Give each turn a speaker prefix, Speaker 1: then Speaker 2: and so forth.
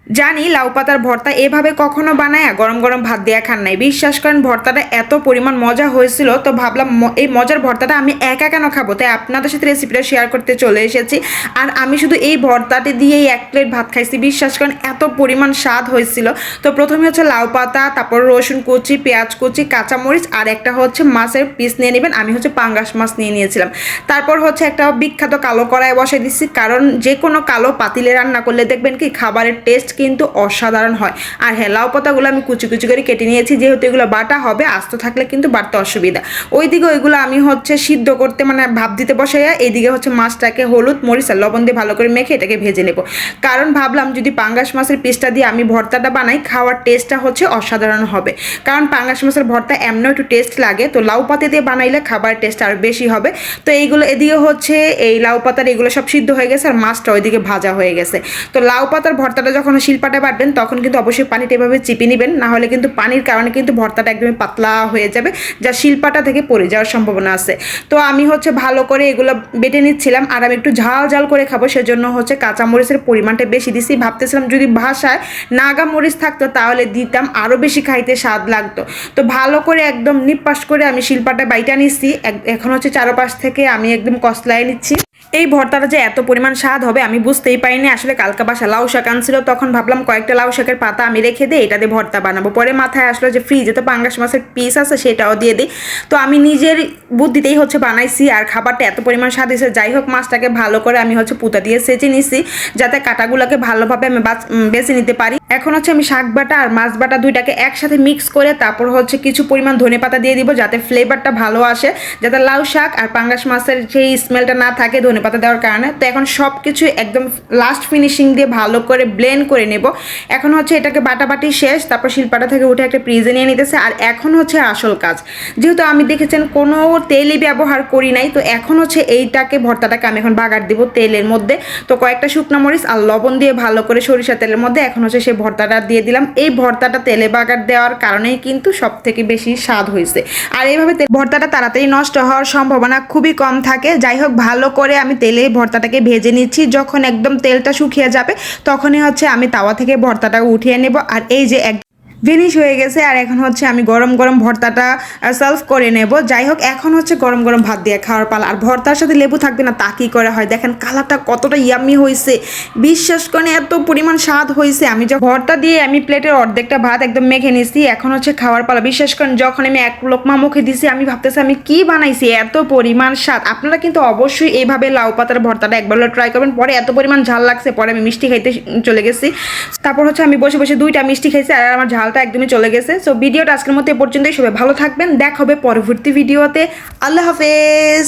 Speaker 1: জানি লাউ পাতার ভর্তা এভাবে কখনো বানায় গরম গরম ভাত দিয়ে খান নাই। বিশ্বাস করেন ভর্তাটা এত পরিমাণ মজা হয়েছিল, তো ভাবলাম এই মজার ভর্তাটা আমি একা কেন খাবো, তাই আপনাদের সাথে রেসিপিটা শেয়ার করতে চলে এসেছি। আর আমি শুধু এই ভর্তাটি দিয়েই 1 প্লেট ভাত খাইছি। বিশ্বাস করেন এত পরিমাণ স্বাদ হয়েছিল। তো প্রথমে হচ্ছে লাউ পাতা, তারপর রসুন কুচি, পেঁয়াজ কুচি, কাঁচামরিচ আর একটা হচ্ছে মাছের পিস নিয়ে নেবেন। আমি হচ্ছে পাঙ্গাস মাছ নিয়ে নিয়েছিলাম। তারপর হচ্ছে একটা বিখ্যাত কালো কড়াই বসাই দিচ্ছি, কারণ যে কোনো কালো পাতিলে রান্না করলে দেখবেন কি খাবারের টেস্ট কিন্তু অসাধারণ হয়। আর হ্যাঁ, লাউ পাতাগুলো আমি কুচি কুচি করে কেটে নিয়েছি, যেহেতু এগুলো বাটা হবে, আস্ত থাকলে কিন্তু বাটতে অসুবিধা। ওইদিকে ওইগুলো আমি হচ্ছে সিদ্ধ করতে মানে ভাপ দিতে বসাইয়া এইদিকে হচ্ছে মাছটাকে হলুদ মরিচ আর লবণ দিয়ে ভালো করে মেখে এটাকে ভেজে নেব। কারণ ভাবলাম যদি পাঙ্গাস মাছের পিসটা দিয়ে আমি ভর্তাটা বানাই, খাওয়ার টেস্টটা হচ্ছে অসাধারণ হবে। কারণ পাঙ্গাস মাছের ভর্তা এমনও একটু টেস্ট লাগে, তো লাউ পাতা দিয়ে বানাইলে খাবারের টেস্ট আরও বেশি হবে। তো এইগুলো এদিকে হচ্ছে এই লাউ পাতার এগুলো সব সিদ্ধ হয়ে গেছে আর মাছটা ওইদিকে ভাজা হয়ে গেছে। তো লাউ পাতার ভর্তাটা যখন শিলপাটে বাটবেন তখন কিন্তু অবশ্যই পানিটা এভাবে চিপে নেবেন, না হলে কিন্তু পানির কারণে কিন্তু ভর্তাটা একদমই পাতলা হয়ে যাবে, যা শিলপাটা থেকে পড়ে যাওয়ার সম্ভাবনা আছে। তো আমি হচ্ছে ভালো করে এগুলো বেটে নিচ্ছিলাম। আর আমি একটু ঝাল ঝাল করে খাবো, সেজন্য হচ্ছে কাঁচামরিচের পরিমাণটা বেশি দিছি। ভাবতেছিলাম যদি ভাষায় নাগা মরিচ থাকতো তাহলে দিতাম, আরও বেশি খাইতে স্বাদ লাগতো। তো ভালো করে একদম নিপাস করে আমি শিলপাটা বাইটা নিচ্ছি। এখন হচ্ছে চারপাশ থেকে আমি একদম কসলায় নিচ্ছি। এই ভর্তাটা যে এত পরিমাণ স্বাদ হবে আমি বুঝতেই পারিনি। আসলে কালকা বাসা লাউ শাক আনছিল, তখন ভাবলাম কয়েকটা লাউ শাকের পাতা আমি রেখে দিই, এটা দিয়ে ভর্তা বানাবো। পরে মাথায় আসলো যে ফ্রিজে তো পাঙ্গাস মাছের পিস আছে, সেটাও দিয়ে দিই। তো আমি নিজের বুদ্ধিতেই হচ্ছে বানাইছি, আর খাবারটা এত পরিমাণ স্বাদ হয়েছে। যাই হোক, মাছটাকে ভালো করে আমি হচ্ছে পুঁতা দিয়ে সেচে নিছি, যাতে কাটাগুলোকে ভালোভাবে আমি বেছে নিতে পারি। এখন হচ্ছে আমি শাক বাটা আর মাছ বাটা দুইটাকে একসাথে মিক্স করে তারপর হচ্ছে কিছু পরিমাণ ধনেপাতা দিয়ে দিব, যাতে ফ্লেভারটা ভালো আসে, যাতে লাউ শাক আর পাঙ্গাস মাছের সেই স্মেলটা না থাকে ধনেপাতা দেওয়ার কারণে। তো এখন সব কিছু একদম লাস্ট ফিনিশিং দিয়ে ভালো করে ব্লেন্ড করে নেব। এখন হচ্ছে এটাকে বাটাবাটি শেষ, তারপর শিলপাটা থেকে উঠে একটা ফ্রিজে নিয়ে নিতেছে। আর এখন হচ্ছে আসল কাজ, যেহেতু আমি দেখেছেন কোনো তেলই ব্যবহার করি নাই, তো এখন হচ্ছে এইটাকে ভর্তাটাকে আমি এখন বাগার দিব তেলের মধ্যে। তো কয়েকটা শুকনো মরিচ আর লবণ দিয়ে ভালো করে সরিষা তেলের মধ্যে এখন হচ্ছে সেই ভর্তাটা দিয়ে দিলাম। এই ভর্তাটা তেলে বাগার দেওয়ার কারণেই কিন্তু সব থেকে বেশি স্বাদ হয়েছে। আর এইভাবে ভর্তাটা তাড়াতাড়ি নষ্ট হওয়ার সম্ভাবনা খুবই কম থাকে। যাই হোক, ভালো করে আমি তেলে ভর্তাটাকে ভেজে নিচ্ছি। যখন একদম তেলটা শুকিয়ে যাবে তখনই হচ্ছে আমি তাওয়া থেকে ভর্তাটা উঠিয়ে নেব। আর এই যে ফিনিশ হয়ে গেছে। আর এখন হচ্ছে আমি গরম গরম ভর্তাটা সার্ভ করে নেব। যাই হোক, এখন হচ্ছে গরম গরম ভাত দিয়ে খাওয়ার পালা। আর ভর্তার সাথে লেবু থাকবে না তা কি করে হয়, দেখেন কালারটা কতটা ইয়াম্মি হয়েছে। বিশ্বাস করে এত পরিমাণ স্বাদ হয়েছে। আমি যখন ভর্তা দিয়ে আমি প্লেটের অর্ধেকটা ভাত একদম মেখে নিছি, এখন হচ্ছে খাওয়ার পালা। বিশ্বাস করেন যখন আমি এক লোকমা মুখে দিছি আমি ভাবতেছি আমি কি বানাইছি, এত পরিমাণ স্বাদ। আপনারা কিন্তু অবশ্যই এইভাবে লাউ পাতার ভর্তাটা একবার ট্রাই করবেন। পরে এত পরিমাণ ঝাল লাগছে, পরে আমি মিষ্টি খাইতে চলে গেছি। তারপর হচ্ছে আমি বসে বসে 2টা মিষ্টি খাইছি, আর আমার ঝালটা একদমই চলে গেছে। সো ভিডিওটা আজকের মতো এ পর্যন্তই। সবাই ভালো থাকবেন, দেখা হবে পরবর্তী ভিডিওতে। আল্লাহ হাফেজ।